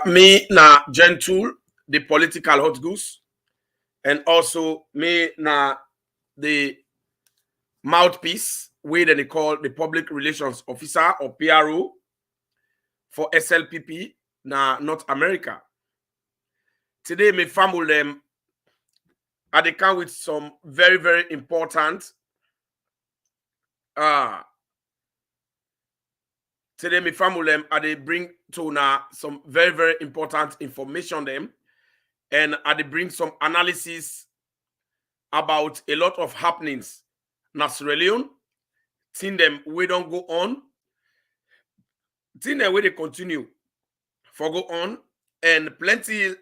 Me na Gentle, the political hot goose, and also me na the mouthpiece, way that they call the public relations officer or PRO for SLPP na North America. Today, me family them I dey come with some very, very important today me family them I dey bring to now some very, very important information them, and I dey bring some analysis about a lot of happenings na Sierra Leone, thing them we don't go on, thing them we they continue for go on, and plenty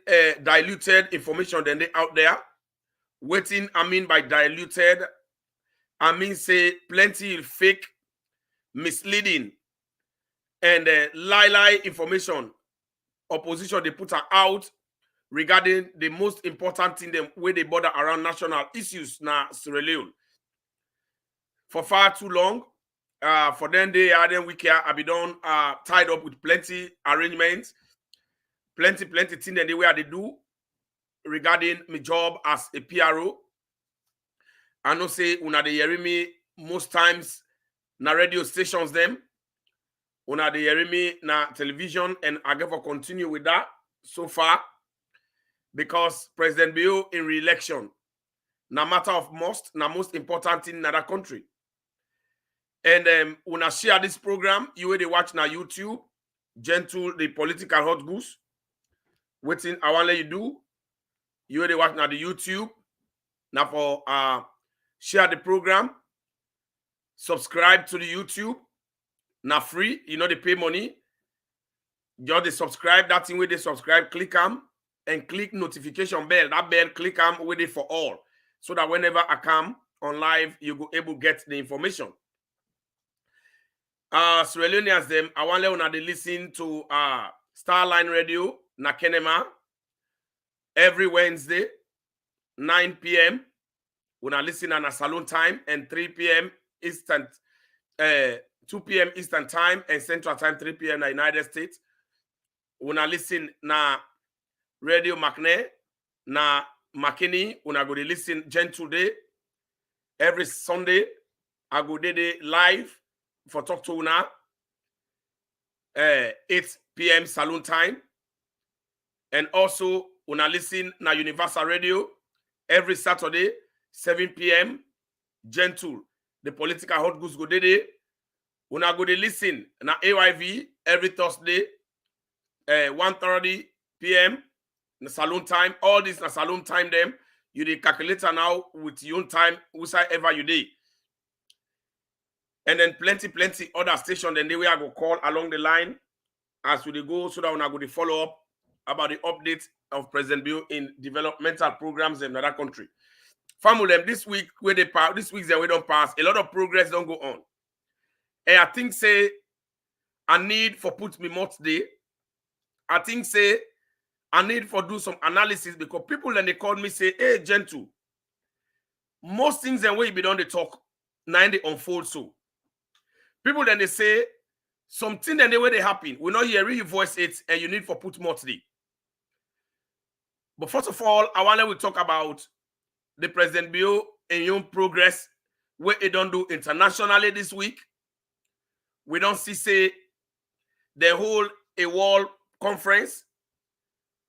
diluted information then they out there. Waiting, I mean by diluted, I mean say plenty fake, misleading, and lie information opposition they put out regarding the most important thing them where they border around national issues na Sierra Leone. For far too long, for then they are then week here, I be done tied up with plenty arrangements, plenty thing that they where they do regarding my job as a PRO. I know say una dey hear me most times na radio stations them, una dey hear me na television, and I get for continue with that so far because President Bio in re-election na matter of most important thing in that country. And una share this program, you will watch na YouTube, Gentle the political hot goose. Waiting, I want let you do. You will watch na the YouTube. Now for share the program, subscribe to the YouTube. Now free, you know they pay money. Just they subscribe, that thing where they subscribe, click them and click notification bell. That bell, click them with it for all. So that whenever I come on live, you go able to get the information. Sierra Leoneans them, I want to let they listen to Starline Radio, na Kenema, every Wednesday, 9 p.m. When I listen on a saloon time, and 3 p.m. Eastern, 2 p.m. Eastern time and Central time, 3 p.m. in the United States. When I listen na Radio McNair, na McKinney, when I go to listen Gentle Day, every Sunday, I go there live for talk to una 8 p.m. saloon time. And also, when I listen na Universal Radio, every Saturday, 7 p.m. Gentle, the political hot goose go there. When I go to listen na AYV every Thursday, 1:30 p.m. na saloon time. All this na saloon time them. You the calculator now with your own time, whichever you day. And then plenty other stations then they will go call along the line as we go, so that when I go to follow up about the update of President Bill in developmental programs in another country. Family them this week where they pass, this week they we don't pass, a lot of progress don't go on. And I think say I need for put me more today. I think say I need for do some analysis because people then they call me say, hey Gentle, most things and way you be done they talk, now they unfold so. People then they say something then the way they happen. We not hear you voice it and you need for put more today. But first of all, I want to talk about the President Bill and young progress where it don't do internationally this week. We don't see say the whole a world conference,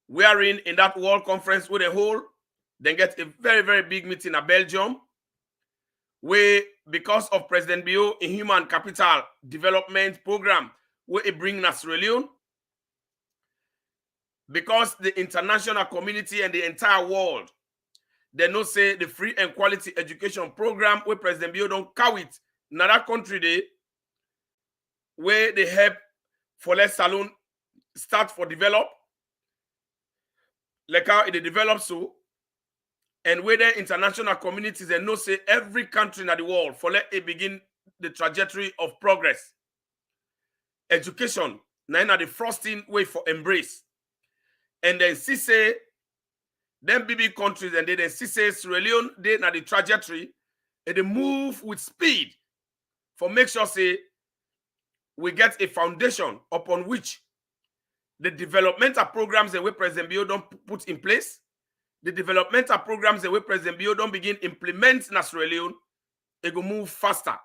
wherein in that world conference with a whole, then get a very, very big meeting in Belgium, where because of President Bio in human capital development program, where it bring Sierra Leone, because the international community and the entire world, they know say the free and quality education program where President Bio don't cow it in that country they, where they help for less salon start for develop, like how it develop so, and where the international communities and know say every country in the world for let it begin the trajectory of progress. Education, now the frosting way for embrace. And then see say them BB countries and then see say Sierra Leone, they na the trajectory, and they move with speed for make sure say we get a foundation upon which the developmental programs that we President Bio don't put in place, the developmental programs that we President Bio don't begin implement in Sierra Leone, it will move faster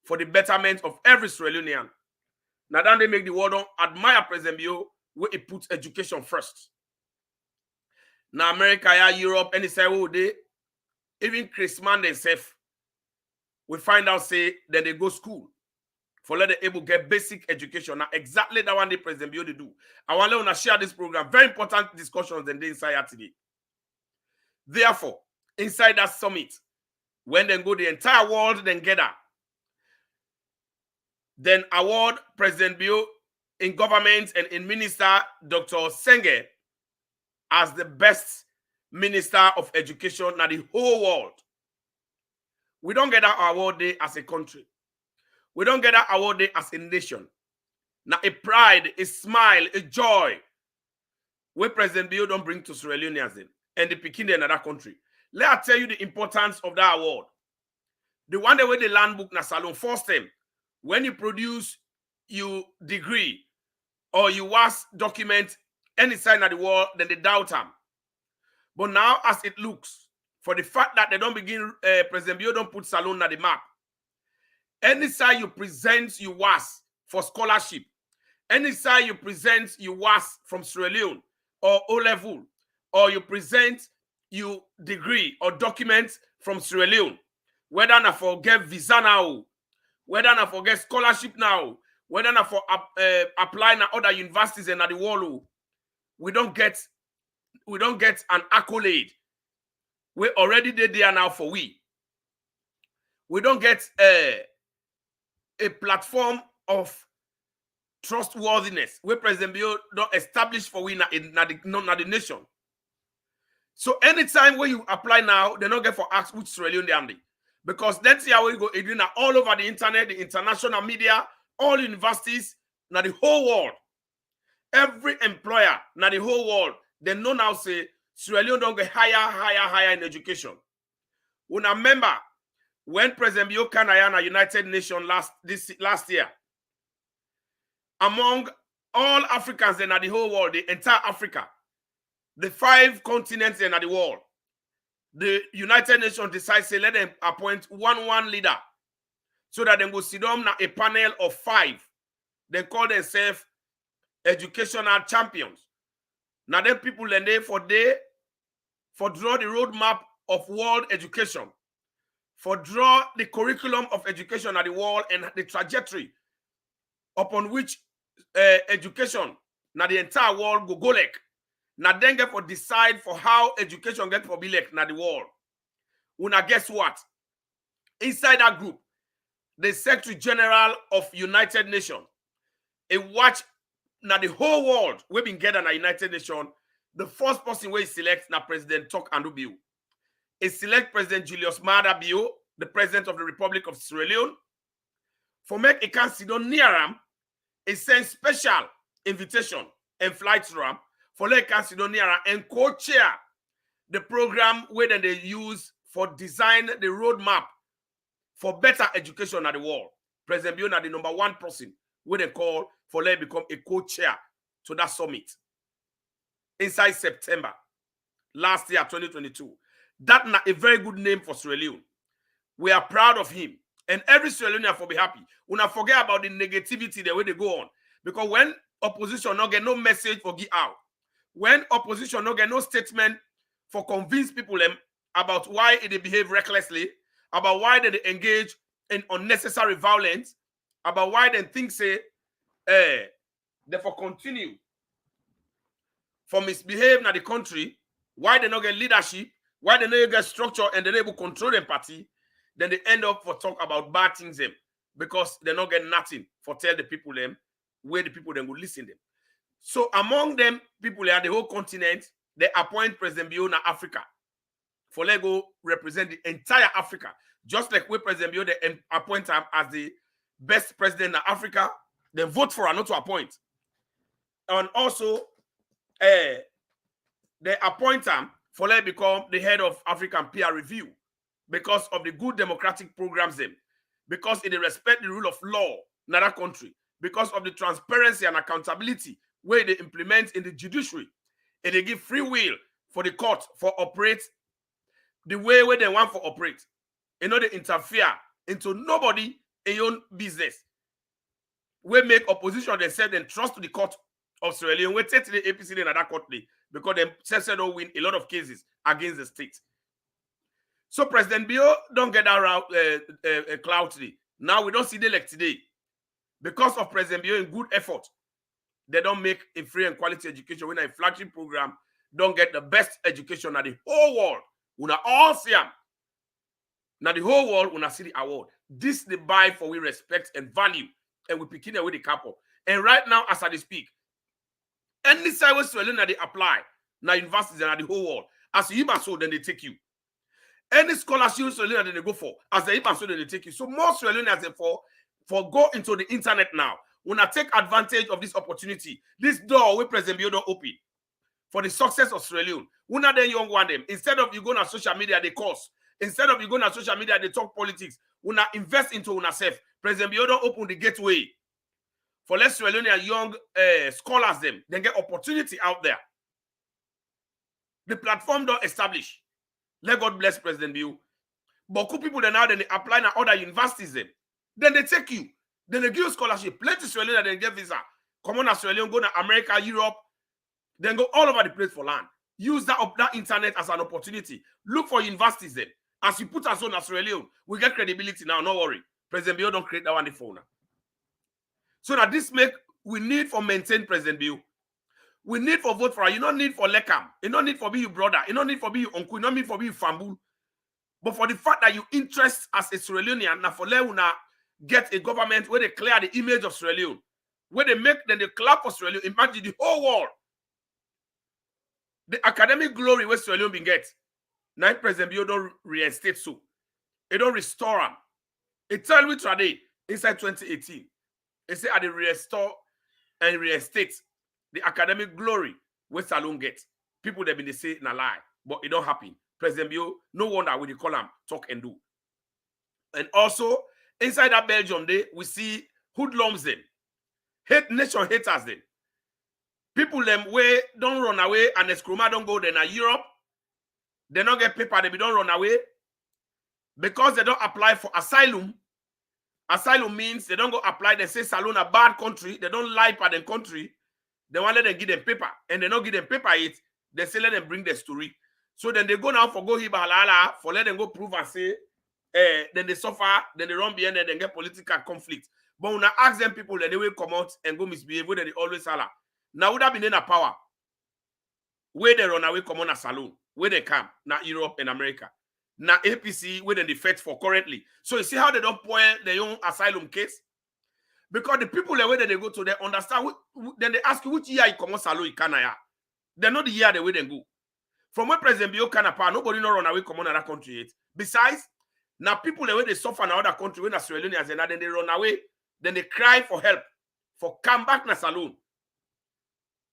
for the betterment of every Sierra Leonean. Now then they make the world admire President Bio where it puts education first. Now America, Europe, any say who they, even Christmas themselves, we find out say that they go school for let them able get basic education. Now exactly that one the President Bio they do. I want to share this program. Very important discussions and inside here today. Therefore, inside that summit, when they go the entire world then gather, then award President Bio in government and in Minister Dr. Senge as the best Minister of Education in the whole world. We don't get that award day as a country. We don't get that award day as a nation. Now a pride, a smile, a joy, where President Bio don't bring to Sierra Leoneans and the Pekin in another country. Let I tell you the importance of that award. The one that way the land book na salon first time, when you produce your degree or you was document any sign of the world, then they doubt them. But now, as it looks, for the fact that they don't begin, President Bio don't put Salon on the map. Any side you present you was for scholarship, any side you present you was from Sierra Leone or O-level, or you present you degree or document from Sierra Leone, whether not for get visa now, whether not for get scholarship now, whether not for apply na other universities in the world, we don't get an accolade. We already did there now for we. We don't get a platform of trustworthiness where President Bio don't establish for we in the nation. So anytime when you apply now, they don't get for ask which Sierra Leone they are. Because that's how we go all over the internet, the international media, all universities, now the whole world. Every employer, now the whole world, they know now say Sierra Leone don't get higher in education. When I remember when President Bio Kanayana United Nations last year, among all Africans in the whole world, the entire Africa, the 5 continents in the world, the United Nations decides to let them appoint one leader so that they will sit down a panel of 5. They call themselves educational champions. Now then people learn for draw the roadmap of world education, for draw the curriculum of education at the world and the trajectory upon which education now the entire world go like. Now then get for decide for how education get for be like na the world. Una guess what? Inside that group, the Secretary General of United Nations, a watch now the whole world we've been getting at United Nations. The first person we select now President Tok Andrew Bio. It select President Julius Maada Bio, the President of the Republic of Sierra Leone. For make a can sit down near him, it sends special invitation and flight to him for let can sit down near him and co-chair the program where they use for design the roadmap for better education at the world. President Bio is the #1 person where they call for let become a co-chair to that summit. Inside September last year, 2022. That's not a very good name for Sierra Leone. We are proud of him. And every Sierra Leonean for be happy. We not forget about the negativity the way they go on. Because when opposition not get no message for give out, when opposition not get no statement for convince people them about why they behave recklessly, about why they engage in unnecessary violence, about why they think say therefore continue for misbehave in the country, why they not get leadership, why they not get structure and they able control them party, then they end up for talk about bad things them because they not get nothing for tell the people them where the people then will listen them. So among them people there, the whole continent, they appoint President Bio in Africa for let go represent the entire Africa. Just like we President Bio, they appoint him as the best president in Africa, then vote for her not to appoint. And also, they appoint him for let become the head of African peer review because of the good democratic programs them, because they respect the rule of law in that country, because of the transparency and accountability where they implement in the judiciary, and they give free will for the court for operate the way where they want for operate. You know, they interfere into nobody in your own business. We make opposition themselves and trust to the court of Sierra Leone. We take to the APC in that court because they don't win a lot of cases against the state. So President Bio don't get that clout today. Now we don't see the elect today. Because of President Bio in good effort, they don't make a free and quality education. When a flagship program don't get the best education in the whole world. Una all see them. Now the whole world una see the award. This the buy for we respect and value. And we begin with the couple. And right now, as I speak, any side was Sierra Leone that they apply now universities and the whole world. As you so then they take you. Any scholarship Sierra Leone that they go for, as they so then they take you. So more Sierra Leone as for go into the internet now. When I take advantage of this opportunity, this door we President Bio don't open for the success of Sierra Leone. When are they young one them? Instead of you going on social media, they cause. Instead of you going on social media, they talk politics. When I invest into yourself, President Bio don't open the gateway for less Sierra Leone and young scholars them. Then get opportunity out there. The platform don't establish. Let God bless President Bio. But cool people then now then they apply in other universities them. Then they take you. Then they give you scholarship. Plenty Sierra Leone and then get visa. Come on to Sierra Leone, go to America, Europe. Then go all over the place for land. Use that internet as an opportunity. Look for universities then. As you put us on Sierra Leone, we get credibility now. No worry. President Bio don't create that one the phone now. So that this make we need for maintain President Bio. We need for vote for her. You don't need for Lekam. You don't need for be your brother. You don't need for be your uncle. You don't need for be your family. But for the fact that you interest as a Sierra Leonean, now for Leona get a government where they clear the image of Sierra Leone, where they make then they clap for Sierra Leone. Imagine the whole world. The academic glory where Sierra Leone been get. Now President Bio don't reinstate so. It don't restore them. It tell me today inside 2018. It say I restore and reinstate the academic glory where Salone get. People that been they say in a lie, but it don't happen. President Bio, no wonder when you call them talk and do. And also inside that Belgium day, we see hoodlums then, nation haters then. People them way don't run away and the Skruma don't go then to Europe. They don't get paper, they don't run away. Because they don't apply for asylum. Asylum means they don't go apply, they say Salone a bad country, they don't lie for them country. They want to let them give them paper. And they don't give them paper it, they say let them bring their story. So then they go now for go hibalala, for let them go prove and say, then they suffer, then they run behind, and then get political conflict. But when I ask them people, then they will come out and go misbehave, where they always holler. Now would have been in a power. Where they run away, come on a saloon, where they come, now Europe and America. Now APC, where they fight for currently. So you see how they don't point their own asylum case? Because the people the way that they go to, they understand, then they ask you which year you come on saloon in Canada. They know the year the way they go. From where President Bio can apart, nobody no run away come on that country yet. Besides, now people the way they suffer in other country, when Sierra Leoneans and then they run away, then they cry for help, for come back na saloon.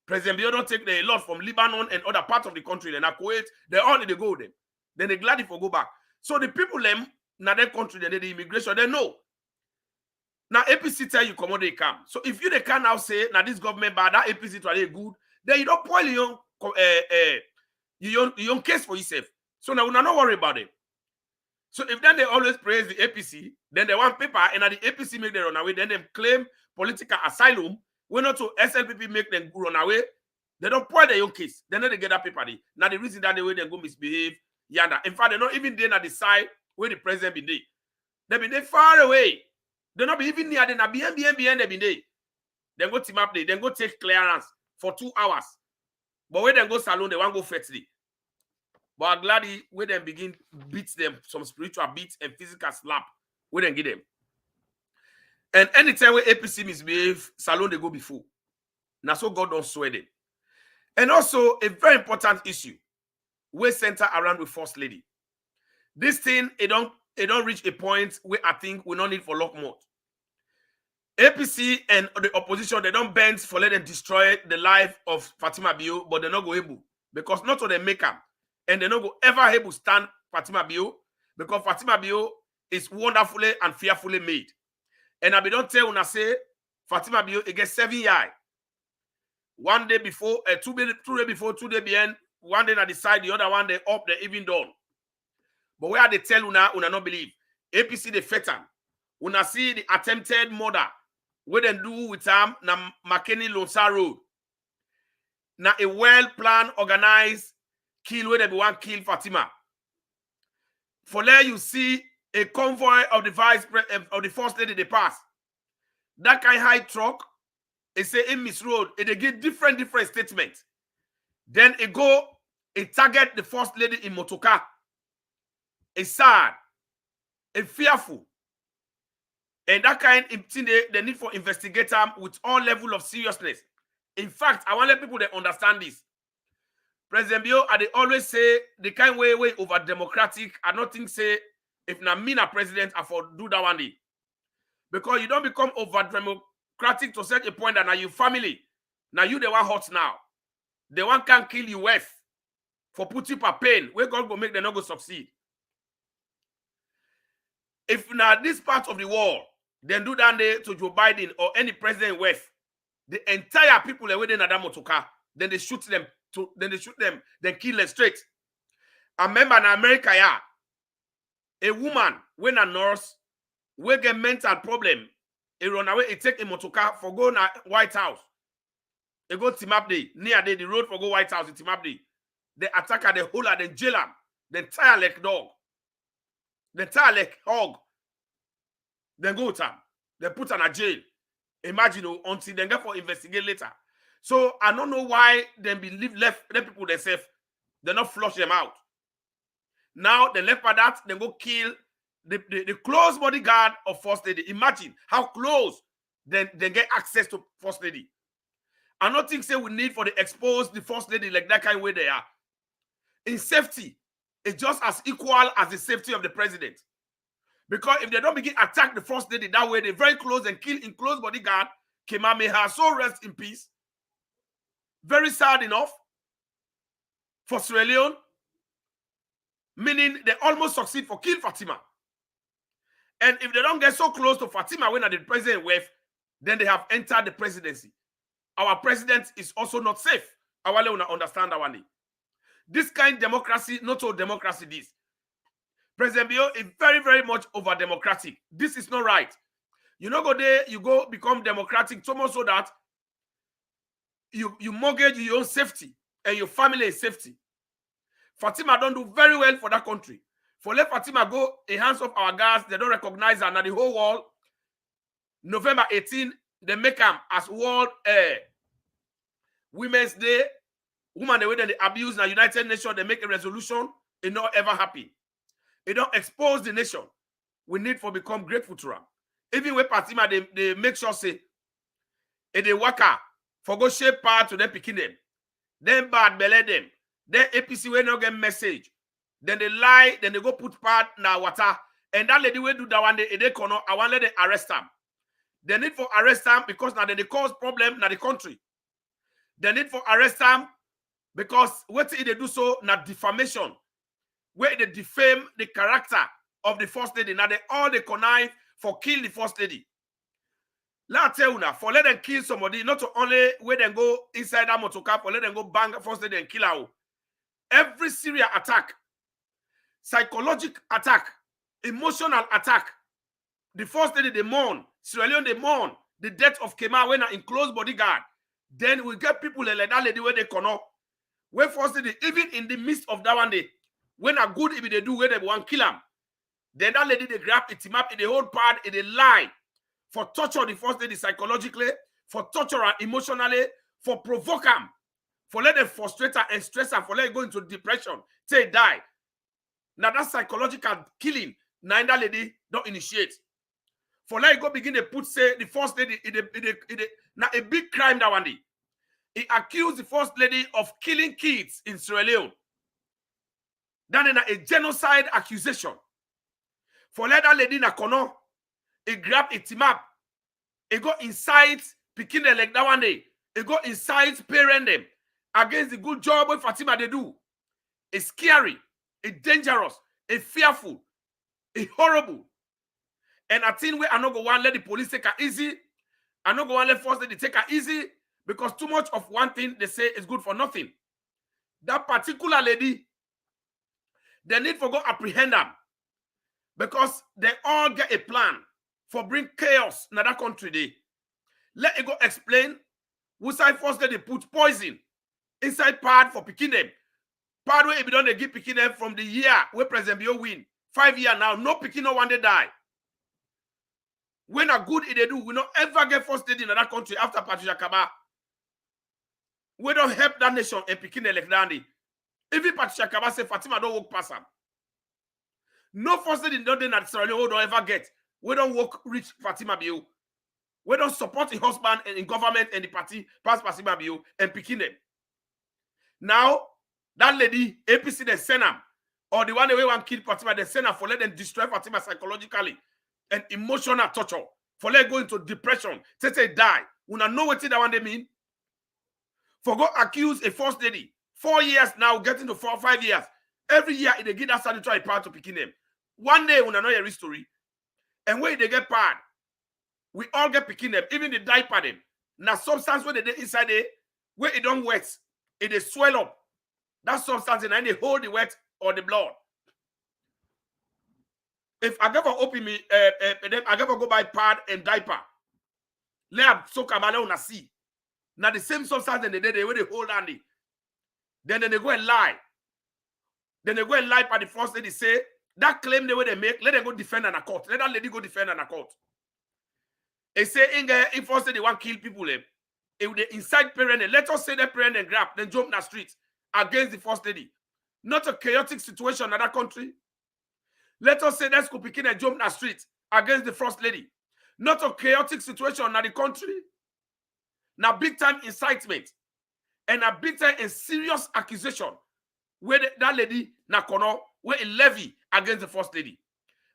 President Bio don't take the lot from Lebanon and other parts of the country. Then Kuwait, they all they go them. Then they glad if go back. So the people them na their country, then the immigration, they know. Now APC tell you come on they come. So if you they can now say now this government bad, that APC to are good, then you don't spoil your own case for yourself. So now we not worry about it. So if then they always praise the APC, then they want paper and at the APC make them run away, then they claim political asylum, When not to SLPP make them run away, they don't point their own case. They know they get that paper. Now the reason that the way they go misbehave, yanda. In fact, they're not even there at the side where the president be there. They be there far away. They're not be even near them. They be there. Then go team up there. Then go take clearance for 2 hours. But when they go salon, they want to go fetch. But I'm glad when they begin beat them, some spiritual beats and physical slap, we then get them. And anytime when APC misbehave, salon they go before. Now so God don't swear them. And also a very important issue, we center around with First Lady. This thing, it don't reach a point where I think we don't need for lock mode. APC and the opposition, they don't bend for let them destroy the life of Fatima Bio, but they're not go able. Because not to them make up. And they're not go ever able to stand Fatima Bio, because Fatima Bio is wonderfully and fearfully made. And I don't tell when I say Fatima Bio, it gets 7 years. 1 day before, 2 days before, 2 days behind, 1 day at the side, the other one day up, they even done. But where they tell una not believe. APC the fetan. Una see the attempted murder. What they do with na McKinney Lonsa Road. Now a well-planned, organized kill where they be want kill Fatima. For there you see a convoy of the First Lady they pass. That kind of high truck, it say in Miss Road, they give different statements. Then it target the First Lady in Motoka. It's sad, it's fearful. And that kind of thing they need for investigate them with all level of seriousness. In fact, I want to let people that understand this. President Bio, they always say the kind way over democratic. I don't think say if na me na president, I for do that one day. Because you don't become over democratic to such a point that now you family, now you the one hot now. The one can kill you wife for put you per pain. Where God will make them not go succeed. If now this part of the world, then do that day to Joe Biden or any president wife, the entire people are waiting at that motoka, then they shoot them. Then kill them straight. I remember in America, yeah, a woman, when a nurse, we get mental problem, he run away, he take a motoka for go to White House. He go team up there, near there, the road for go White House, team up there. They attack her, they hold her, they jail her, they tie her like dog. They tie her like hog. Then go to her, they put her in a jail. Imagine until they get for investigate later. So I don't know why they left people themselves. They not flush them out. Now they left for that, they go kill the close bodyguard of First Lady. Imagine how close they get access to First Lady. I don't think say we need for the expose the First Lady like that kind of way they are. In safety, it's just as equal as the safety of the president. Because if they don't begin attack the First Lady that way, they're very close and kill in close bodyguard, Kamehameha, so rest in peace. Very sad enough for Sierra Leone, meaning they almost succeed for kill Fatima. And if they don't get so close to Fatima when the president wife, then they have entered the presidency. Our president is also not safe. I want to understand that one. This kind of democracy, not all democracy this. President Bio is very, very much over democratic. This is not right. You know, go there, you go become democratic so much so that you mortgage your own safety and your family safety. Fatima don't do very well for that country. For let Fatima go in hands of our guys, they don't recognize her. Now the whole world, November 18, they make them as World Women's Day. Women, the way that they abuse the United Nations, they make a resolution, it not ever happen. It don't expose the nation. We need for become grateful to them. Even with Fatima, they make sure say, if they work out, for go shape part to them picking them. Then bad belay them. Then APC will not get message. Then they lie, then they go put part na water. And that lady will do that one day, they corner, I want let them arrest them. They need for arrest them because now they cause problem in the country. They need for arrest them because what they do so na defamation. Where they defame the character of the First Lady. Now they all they connive for kill the First Lady. Let tell you now, for let them kill somebody, not to only where them go inside that motorcar, for let them go bang First Lady and kill her. Every serious attack, psychological attack, emotional attack, the First Lady they mourn, Sierra Leone they mourn, the death of Kema when I enclosed bodyguard. Then we get people like that lady where they cannot. Where first even in the midst of that one day, when a good if they do where they want kill him, then that lady they grab it him up in the whole part in the lie for torture the first lady psychologically, for torture her emotionally, for provoke him, for let them frustrate her and stress her, for let her go into depression, say die. Now that psychological killing, now that lady don't initiate. For let her go begin to put say the first lady now a big crime that one day. He accused the first lady of killing kids in Sierra Leone. Then in a genocide accusation. For let that lady na kono, he grab it him up. He go inside picking the leg that one day. He go inside parent them against the good job with Fatima they do. It's scary, it's dangerous, it's fearful, it's horrible. And I think we are not going to let the police take her easy. I'm not going to let first lady take her easy. Because too much of one thing they say is good for nothing. That particular lady, they need to go apprehend them. Because they all get a plan for bring chaos in that country. They let it go explain. Who side first lady put poison inside pad for picking them. Pad where if you don't give picking them from the year where President Bio win. 5 years now, no picking no one they die. When a good they do, we don't ever get first lady in that country after Patricia Kaba. We don't help that nation and picking the Lekdandi. Even Patricia Kaba say Fatima don't walk past him. No first lady don't ever get. We don't walk reach Fatima Bio. We don't support the husband and in government and the party pass Fatima Bio and picking them. Now, that lady, APC, they send them. Or the one way want kill Fatima, they send them for let them destroy Fatima psychologically and emotional torture. For let go into depression. Say die. We don't know what that one they mean. For go accuse a first lady 4 years now, getting to 4 or 5 years. Every year, they get that statutory power to picking them. One day, when I know your story, and when they get pad, we all get picking them, even the diaper them. Now, substance when they inside there, where it don't wet, it they swell up. That substance, and then they hold the wet or the blood. If I ever open me, then I ever go buy pad and diaper. Let so kamala on see. Now the same substance in the day where they hold on it. Then they go and lie. Then they go and lie by the first lady say that claim the way they make, let them go defend in a court. Let that lady go defend in a court. They say if first lady want to kill people, if they inside parent, let us say that parent and grab, then jump in the street against the first lady. Not a chaotic situation in that country. Let us say that's picking and jump in the street against the first lady. Not a chaotic situation in the country. Now, big time incitement and a big time and serious accusation where that lady Nakono where a levy against the first lady.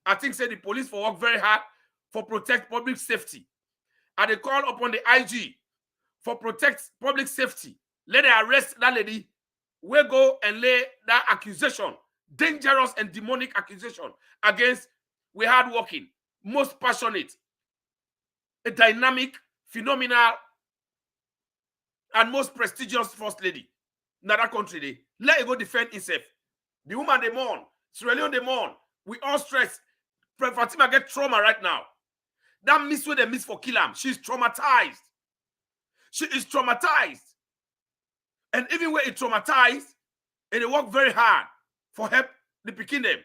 I think say the police for work very hard for protect public safety. And they call upon the IG for protect public safety. Let them arrest that lady. We go and lay that accusation, dangerous and demonic accusation against we hard working, most passionate, a dynamic, phenomenal, and most prestigious first lady in that country. They let it go defend himself. The woman they mourn, Sierra Leone they mourn. We all stress. Fatima get trauma right now. That miss where they miss for kill him. She's traumatized. She is traumatized. And even when it traumatized, and they work very hard for help the picking them.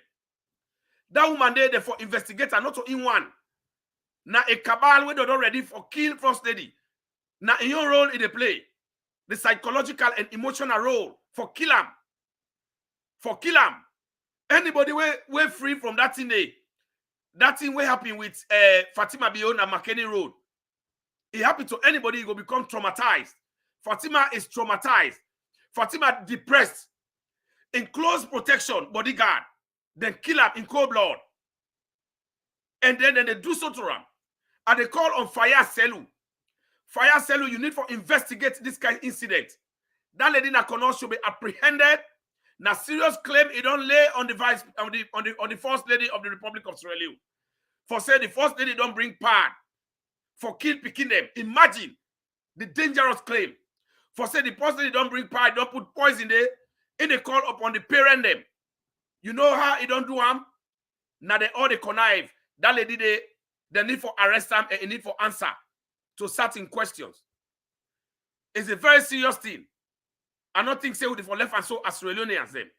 That woman there for investigator, not to in one. Now a cabal where they're not ready for kill first lady. Now in your role in the play. The psychological and emotional role for kill him. For kill him. Anybody way free from that thing there. That thing will happen with Fatima Biona McKinney Road. It happened to anybody, it will become traumatized. Fatima is traumatized. Fatima depressed. In close protection, bodyguard. Then kill him in cold blood. And then they do so to him. And they call on Fire Selu. Fire Selu, you need to investigate this kind of incident. That lady Nakono should be apprehended. Now, serious claim it don't lay on the vice on the first lady of the Republic of Sierra Leone. For say the first lady don't bring pad for kill picking them. Imagine the dangerous claim. For say the first lady don't bring pad, don't put poison there. In the call upon the parent them. You know how it don't do harm? Now they all the connive. That lady they need for arrest them and need for answer. to certain questions. It's a very serious thing. I don't think say with for left and so as Sierra Leoneans them.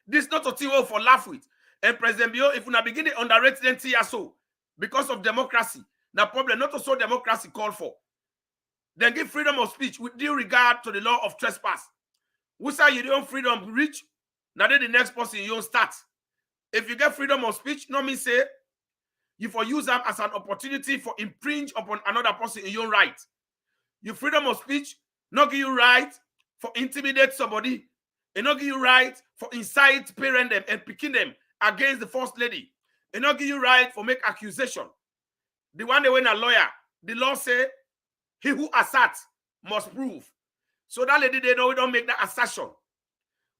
This not a thing for laugh with. And President Bio, if we not begin to underrate them so because of democracy, the problem not also democracy call for. Then give freedom of speech with due regard to the law of trespass. We say you don't freedom reach, now then the next person you don't start. If you get freedom of speech, no mean say you for use them as an opportunity for impinge upon another person in your right. Your freedom of speech not give you right for intimidate somebody. It not give you right for incite parent them and picking them against the first lady. It not give you right for make accusation. The one they win a lawyer, the law say he who asserts must prove. So that lady they know we don't make that assertion.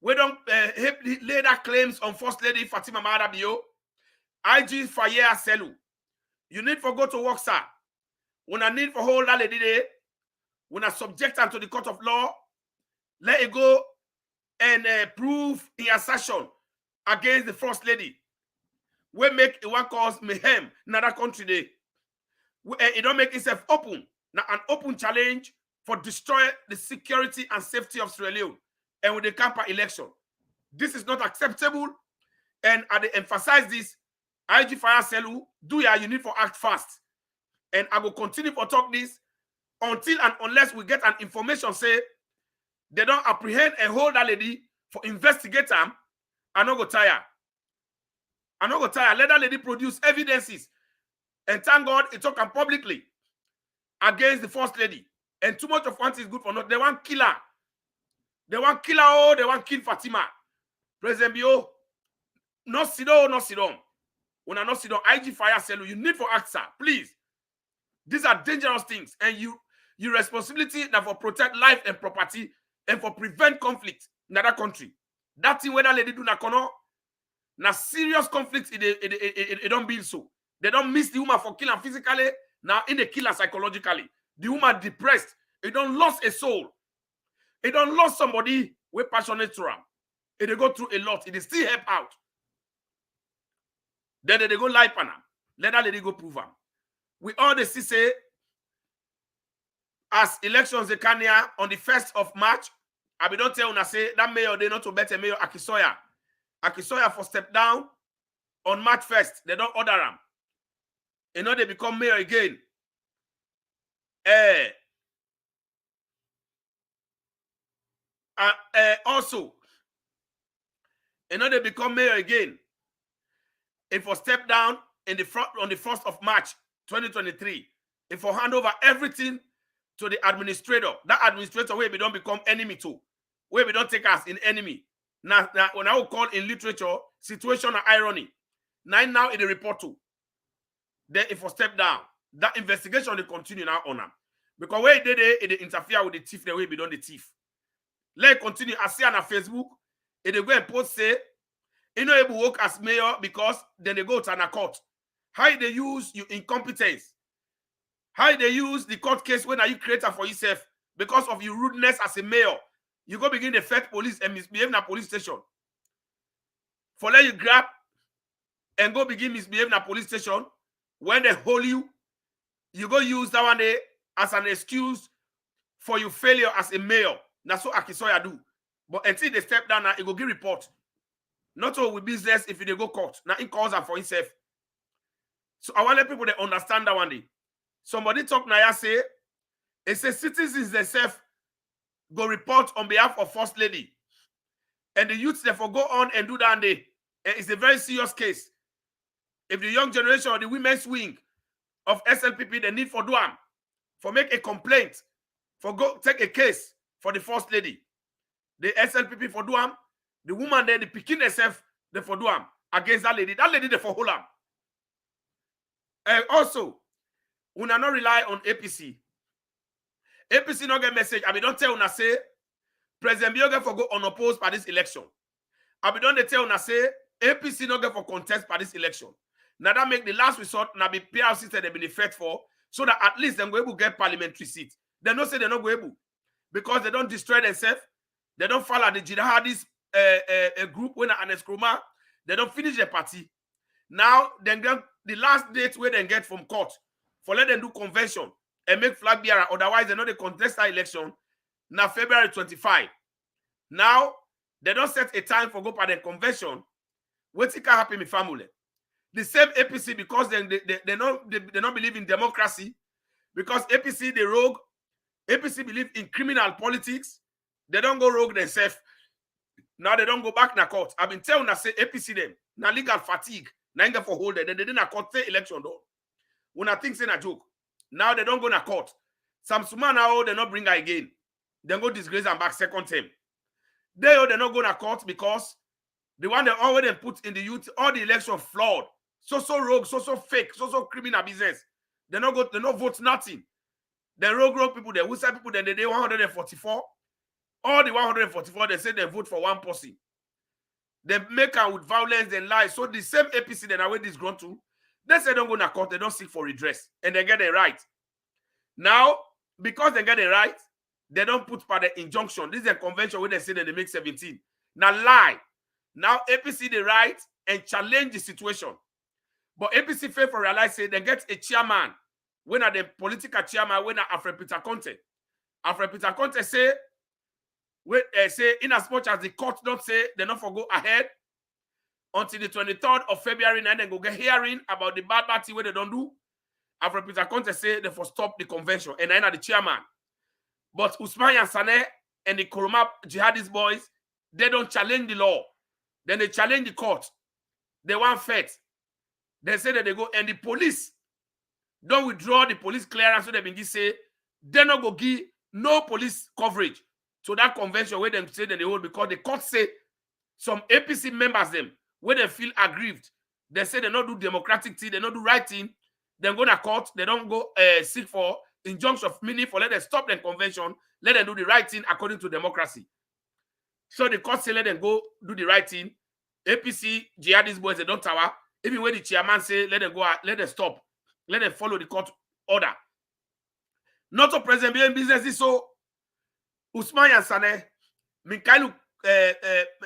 We don't lay that claims on first lady Fatima Maada Bio. IG Faye Selu. You need for go to work, sir. When I need for hold that lady there, when I subject her to the court of law, let it go and prove the assertion against the first lady. We make it one cause mayhem in that country there. It don't make itself open. Now an open challenge for destroy the security and safety of Sierra Leone and with the camper election. This is not acceptable. And I emphasize this. IG Faye Selu, do you need for act fast. And I will continue for talk this until and unless we get an information say they don't apprehend and hold that lady for investigate them. I not go tire. I not go tire. Let that lady produce evidences. And thank God it talk publicly against the first lady. And too much of one is good for nothing. They want killer. They want killer. Oh, they want kill Fatima. President Bio, no sit down, no sit down. When I not sit down, IG Faye Selu, you need for act, sir. Please. These are dangerous things. And your responsibility now for protect life and property and for prevent conflict in that country. That thing where that lady do na kono, na serious conflict it don't build so. They don't miss the woman for killing physically, now in the killer psychologically. The woman depressed. It don't lost a soul. It don't lost somebody with passionate to him. It go through a lot. It is still help out. Then they go lie pan. Let that lady go prove him. We all the see say as elections they can here on the 1st of March, I be don't tell una say that mayor they not to better mayor Akisoya. Akisoya for step down on March 1st. They don't order him. You know they become mayor again. Also, you know they become mayor again. If for step down in the front on the 1st of March 2023, if for hand over everything to the administrator, that administrator where we don't become enemy to, where we don't take us in enemy. Now when I will call in literature situation and irony. Now in the report to. Then if for step down, that investigation will continue now on them. Because where they interfere with the thief, the way we done the thief. Let it continue. I see on Facebook, they go and post say, you know, able work as mayor because then they go to an court. How they use your incompetence? How they use the court case when are you creator for yourself because of your rudeness as a mayor? You go begin to fight police and misbehave in a police station. For let you grab and go begin misbehave in a police station. When they hold you, you go use that one day as an excuse for your failure as a mayor. That's what Akisoya do. But until they step down now, it will give report. Not all with business if they go court. Now it calls for himself. So I want people to understand that one day. Somebody talk now say, it says citizens themselves go report on behalf of First Lady. And the youths therefore go on and do that day. And it's a very serious case. If the young generation or the women's wing of SLPP, they need for do them, for make a complaint, for go take a case for the First Lady. The SLPP for do them, the woman there, the picking herself, they for do them against that lady. That lady, they for hold them. And also, we not rely on APC. APC not get message. I be don't tell una say President Bio get for go unopposed by this election. I be don't tell una say APC not get for contest by this election. Now that make the last resort now be PRC that they been effect for so that at least them go able to get parliamentary seats. They don't say they're not go able because they don't destroy themselves. They don't follow the jihadist group when an escroma. They don't finish their party. Now then get the last date where they get from court for let them do convention and make flag bearer. Otherwise, they know they contest that election. Now February 25. Now they don't set a time for go for the convention. What can happen in family? The same APC, because they don't believe in democracy, because APC they rogue, APC believe in criminal politics. They don't go rogue themselves. Now they don't go back na court. I've been telling I say APC them na legal fatigue. Now they for hold it. They didn't court say election though. When I think say a joke. Now they don't go na court. Sam Suma now they not bring her again. They go disgrace them back second term. They not go na court because the one they already put in the youth, all the election flawed. So rogue, so fake, so criminal business. They not vote nothing. The rogue people, the who people, then they 144. All the 144, they say they vote for one person. They make her with violence and lies. So the same APC that away this grown to, they say don't go to court, they don't seek for redress. And they get it right. Now, because they get it right, they don't put by the injunction. This is a convention where they say that they make 17. Now lie. Now APC the right and challenge the situation. But APC fail for realize say they get a chairman. When are the political chairman, when are Alfred Peter Conte. Alfred Peter Conte say, say in as much as the court don't say they not for go ahead until the 23rd of February, and then go get hearing about the bad party where they don't do. Alfred Peter Conte say they for stop the convention, and then are the chairman. But Usman Yansane and the Kuruma jihadist boys, they don't challenge the law. Then they challenge the court. They want fight. They say that they go, and the police don't withdraw the police clearance, so they begin say they not go give no police coverage to that convention where they say that they hold, because the court say some APC members them where they feel aggrieved. They say they don't do democratic thing, they don't do right thing. They go to court, they don't go seek for injunction of meaning for let them stop the convention, let them do the right thing according to democracy. So the court say let them go do the right thing. APC, jihadist boys, they don't tower. Even when the chairman say let them go, let them stop, let them follow the court order. Not to present being business, so Usman Yansane, Mikhail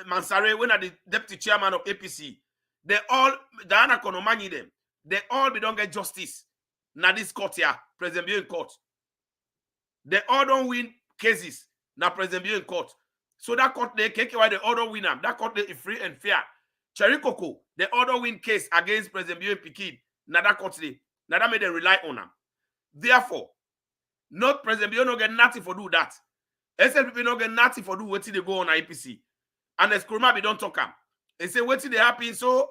Mansare, when are the deputy chairman of APC, they all, Diana Konomani them, they all don't get justice. Now this court here, President Bureau in court. They all don't win cases. Now President Bureau in court. So that court they KKY, they all don't win them. That court they is free and fair. Cherry Coco, they all don't win case against President Bureau in Pikid. Now that court they, now that made them rely on them. Therefore, not President Bureau no get nothing for do that. SLPP no get nothing for do what they go on APC. And as Kuruma be don't talk them. They say what they happen, so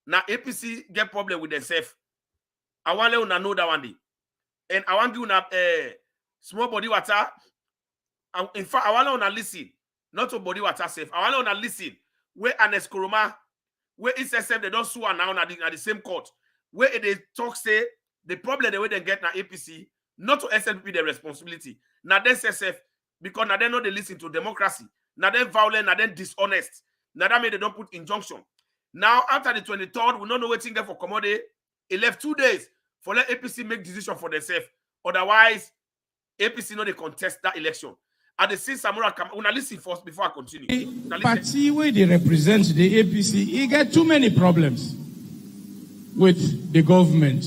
now APC get problem with themselves. I want to know that one day. And I want to give a small body water. In fact, I want to listen. Not to body water safe. I want to listen. Where Anes Kuruma, where SSF, they don't sue now at the same court. Where they talk say, the problem the way they get now APC, not to SLP the responsibility. Now then SSF, because now they know they listen to democracy. Now then violent, now then dishonest. Now that means they don't put injunction. Now after the 23rd, we don't know waiting there for commodity. It left 2 days for let APC make decision for themselves. Otherwise, APC know they contest that election. At the same Samura, una listen first before I continue. The party where they represent the APC, he get too many problems with the government.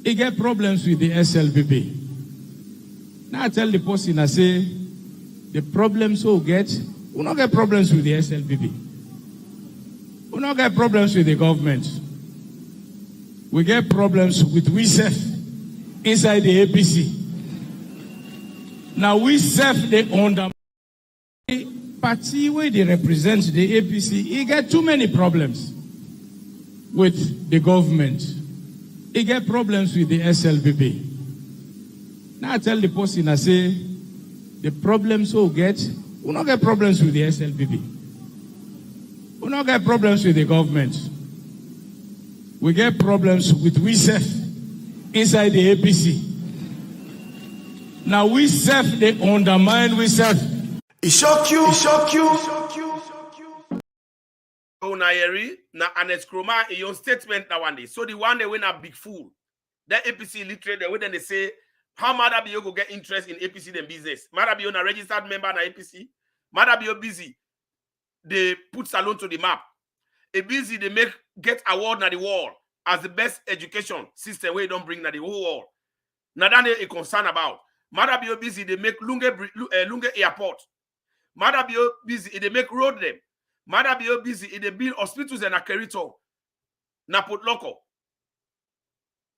He get problems with the SLPP. Now I tell the person, I say, the problems we get, we don't get problems with the SLPP. We don't get problems with the government. We get problems with we self inside the APC. Now we self they own them. The party where they represent the APC, he get too many problems with the government. He get problems with the SLPP. Now I tell the person, I say, the problems we get, we don't get problems with the SLPP. We don't get problems with the government. We get problems with we self inside the APC. Now we self they undermine we self. It shock you. Oh, Nayeri, na Anes Kroma in your statement that one day. So the one day when a big fool, that APC literate the way then they say, how Madabio go get interest in APC than business? Madabio na registered member na APC. Madabio busy. They put Salon to the map. A busy they make get award na the wall. as the best education system where you don't bring that the whole world. Now that is a concern about. Mother be busy, they make Lunge airport. Mother be busy, they make road them. Mother be busy, they build hospitals and a Kerito. Na Port Loco.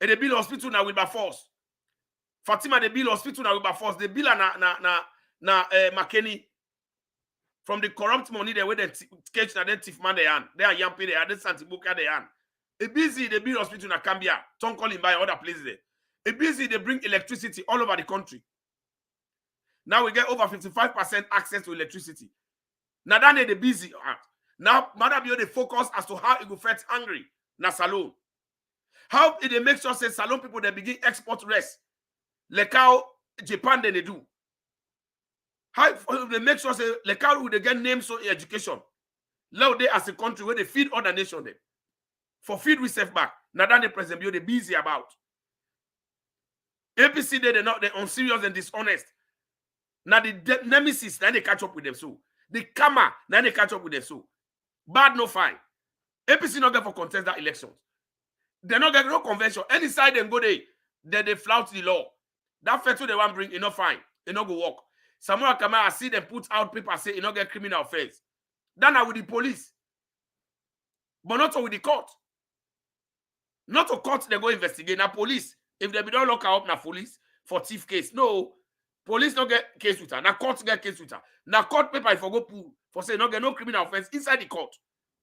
They build hospital now with Wilberforce. Fatima they build hospital now with Wilberforce. They build na McKinney. From the corrupt money they where they catch na then thief man they hand. They are Yampi they are the Santibuca they hand. They busy they build hospital na Cambia, Tonkolin by other places there. They busy they bring electricity all over the country. Now we get over 55% access to electricity. Now that they busy. Now Mother Bio they focus as to how it will fetch angry na Salone. How they make sure say Salone people they begin export rest. Like how Japan they do. How they make sure say like how they get names so education. Now they as a country where they feed other nations them. For feed we self back. Now that the President Bio they busy about. APC they're not they're unserious and dishonest. Now the nemesis now they catch up with them so. The karma now they catch up with them so. Bad no fine. APC not get for contest that elections. They not get no convention. Any side they go there, they flout the law. That fetch they want bring, it not fine. It not go work. Samuel Kamara see them put out paper say it not get criminal offense. Then now with the police. But not with the court. Not to court they go investigate. Now police. If they be don't lock her up now police for thief case. No. Police not get case with her. Now court get case with her. Now court paper if I go pull for say not get no criminal offense inside the court.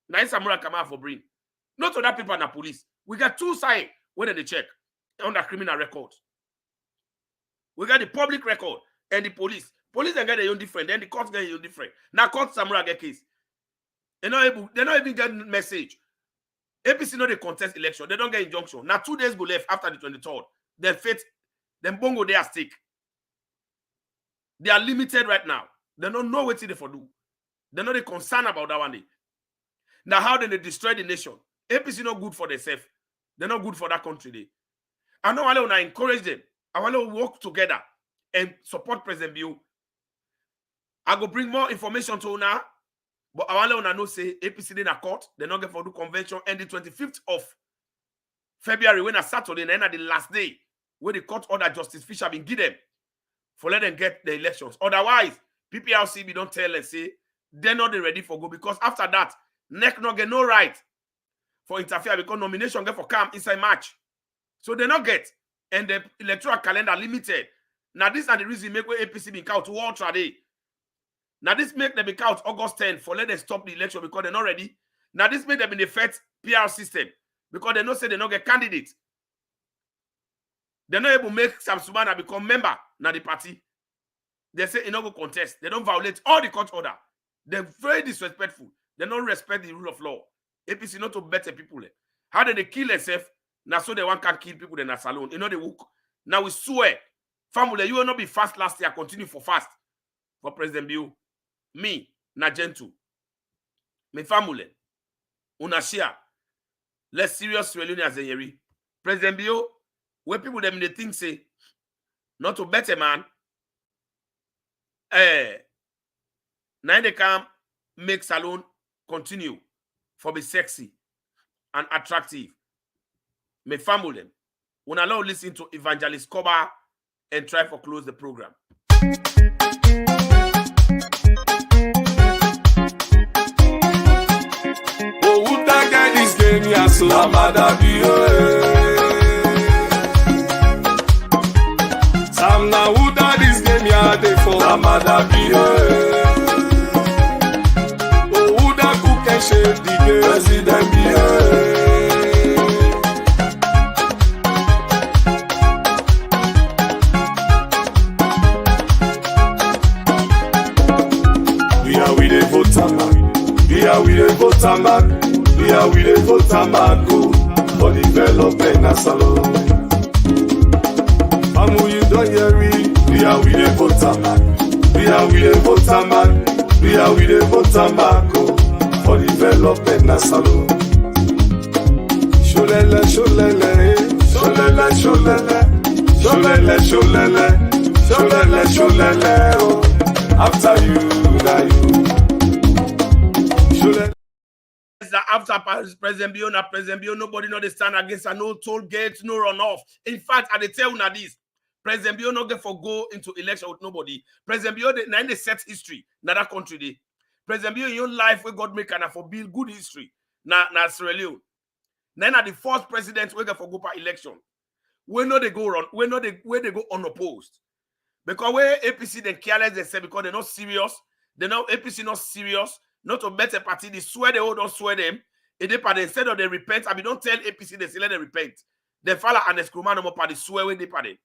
Now it's Samuel Kamara for bring. Not to that paper na police. We got two sides where they check on the criminal record. We got the public record and the police. Police they get their own different, then the court get their own different. Now court Samuel get case. They're not even getting message. APC know they contest election. They don't get injunction. Now 2 days go left after the 23rd. Then fate, then bongo they are stake. They are limited right now. They don't know what they for do. They're not concerned about that one day. Now how they destroy the nation. APC not good for themselves. They're not good for that country. Day. I know I want to encourage them. I want to work together and support President Bio. I go bring more information to now, but I want to know say APC in a court. They're not going for do convention and the 25th of February when a Saturday and then the last day where the court order Justice Fisher been give them for let them get the elections. Otherwise, PPRCB don't tell and say they're not ready for go because after that, NEC not get no right for interfere because nomination get for come inside March. So they not get and the electoral calendar limited. Now this are the reason make where APC be count to all trade. Now this make them be count August 10 for let them stop the election because they're not ready. Now this make them in the FET PR system because they not say they not get candidates. They're not able to make Sam Sumana become member now the party. They say they not go contest. They don't violate all the court order. They're very disrespectful. They don't respect the rule of law. APC not to better people. How did they kill themselves? Now so they want can kill people in a salon. You know they work. Now we swear. Family, you will not be fast last year. Continue for fast. For President Bio. Me, na gentle. Me family. Una share. Less serious reunion as a year. President Bio, where people them they think say, not to better man. Now they can make salon continue for be sexy and attractive. Me family them. When allow listen to Evangelist Koba and try for close the program. Oh, who get this game ya so Lamada Bio. Sam na who that this game ya dey for Lamada Bio. Oh, who that cook and shape the game President Bio. We dey vote a man, we dey vote a man go for development na salon. Mamu you don't hear me, we dey vote a man, we dey vote a man, we dey vote a man go for development na salon. Sholele, sholele, sholele, sholele, sholele, sholele, sholele, sholele, oh, after you, na you. after President Bio, nobody know they stand against her, no toll gates, no runoff. In fact, I tell you this, President Bio not get for go into election with nobody. President Bio, they set history, not that country they. President Bio in your life, where God make and for build good history. Na Sierra Leone. Then at the first president, we get for go for election. Where no they go run, where they go unopposed. Because where APC then careless, they say because they're not serious, they know APC not serious, not a better party, they swear they all don't swear them. Instead of they repent, I mean don't tell APC they say let them repent. They follow and the no more party swear when they party.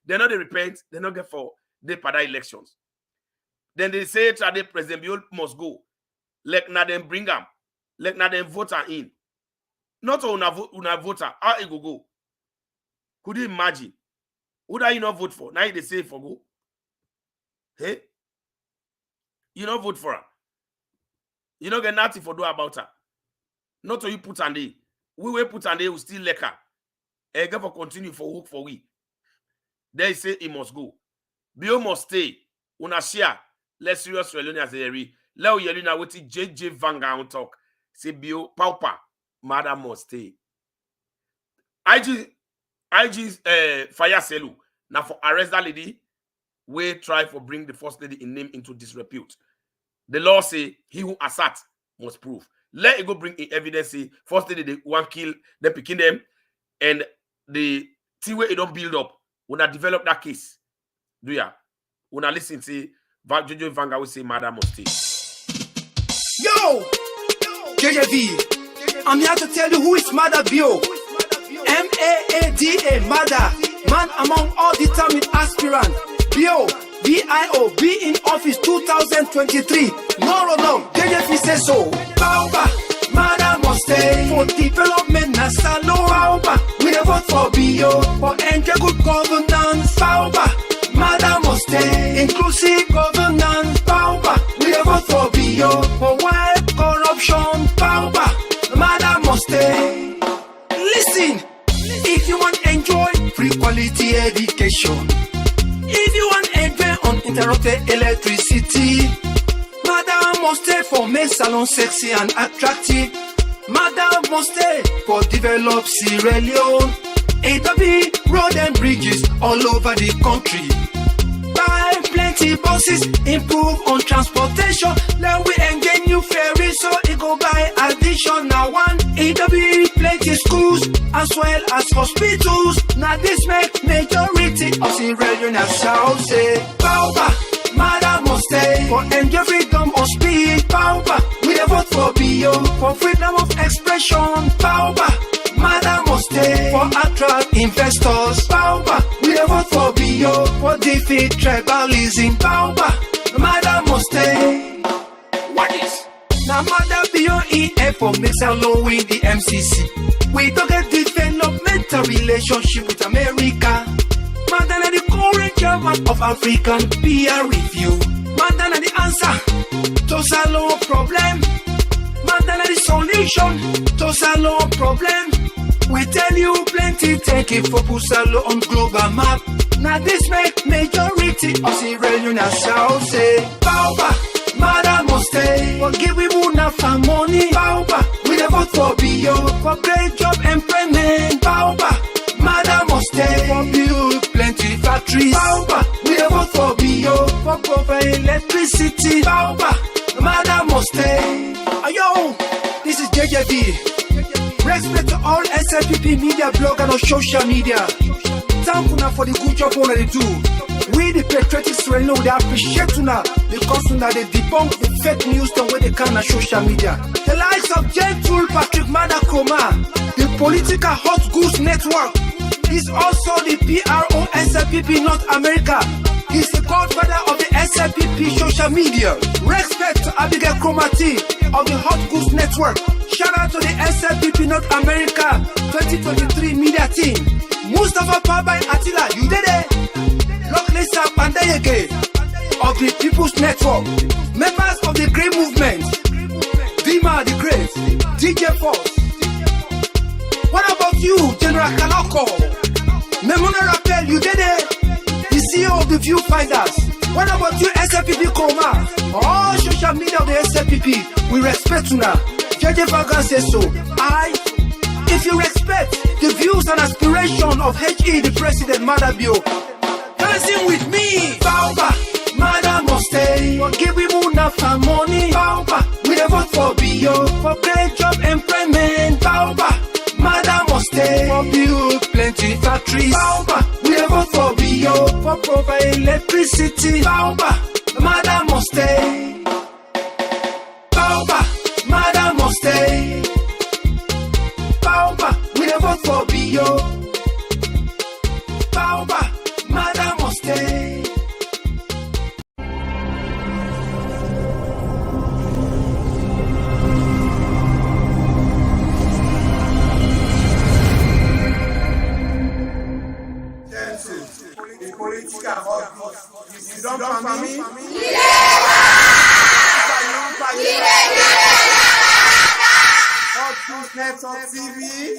They know they repent, they not get for they party elections. Then they say that the President Bio must go. Let na them bring them. Let na them vote in. Not una voter, how it go. Could you imagine? Who do you not vote for? Now they say for go. Hey? You not vote for her. You don't get nothing for do about her. Not to you put on day. We will put on day, we still like her. And get for continue for work for we. They say he must go. Bio must stay. Una share. Let's serious Reloni as a re. Let you know what JJ Vanguard talk. Say Bio Paupa. Madam must stay. IG fire Selu. Now for arrest that lady, we try for bring the first lady in name into disrepute. The law say he who assert must prove. Let it go bring in evidence. Say first lady they want kill them picking them, and the thing where it don't build up when I develop that case. Do ya? When I listen to Jojo Vanga will say Madam must stay. Yo, JJV, I'm here to tell you who is Mada Bio. M-A-A-D-A, Mada, man among all determined aspirants. Bio, B-I-O, be in office 2023. No, JJV says so. Baoba, Mada must stay. For development, Nasalo. Baoba, we vote for Bio. For enter good governance. Baoba, Mada must stay. Inclusive governance. Baoba, we vote for Bio. For wild corruption. Baoba, Mada must stay. Listen, if you want to enjoy free quality education, if you want to enjoy uninterrupted electricity, Madam must stay for make salon sexy and attractive. Madam must stay for develop Sierra Leone, AW, road and bridges all over the country. Buy plenty buses, improve on transportation. Then we engage new ferries so it go buy additional one. AW, plenty schools as well as hospitals. Now this make majority of Sierra Leone shall say Baoba, Madam must stay for enjoy freedom of speech. Baoba, we vote for Bio for freedom of expression. Baoba, Madam must stay for attract investors. Baoba, we vote for Bio for defeat tribalism. Baoba, Madam must stay. What is? Now Madam Bio EF for makes a law with the MCC. We don't get developmental relationship with America. Madam the current chairman of African peer review. Madam the answer to solve problem. Madam the solution to solve problem. We tell you plenty, thank you for Pusalo on global map. Now this make majority of Sierra Leone shall say Baoba, Madam must stay. For give we enough money. Baoba, we vote for Bio for great job employment. Baoba, Madam must stay. For build plenty factories. Baoba, we vote for Bio for provide electricity. Baoba, Madam must stay. Ayo, this is JJV. Respect to all SLPP media bloggers on social media. Thank you for the good job they do. We the patriotic Sierra Leone, they appreciate you now because now they debunk the fake news the way they can on social media. The likes of Gentle Patrick Madakoma, the political hot goods network, is also the PRO SLPP North America. He's the godfather of the SLPP social media. Respect to Abigail Kromati of the Hot Goose Network. Shout out to the SLPP North America 2023 media team. Mustafa Pabai Attila, you did it. Loklesa Pandayeke of the People's Network. Members of the Grey Movement. Dima the Great. DJ Force. What about you, General Kaloko? Memona Rappel, you did it. The CEO of the Viewfinders. What about you, SLPP Coma? All social media of the SLPP. PDP, we respect una. JJ Vagan says so. If you respect the views and aspiration of HE, the President, Madabio, dancing with me, Bauba, Madam must stay. Give we enough money, Bauba, we dey vote for Bio, for great job employment, Bauba, Madam must stay. For build plenty factories, Bauba, we dey vote for Bio, for provide electricity, Bauba, Madam must stay. Bauba, Madam must stay. Bauba, we dey vote for Bio. Bauba, Madam must stay. Network TV.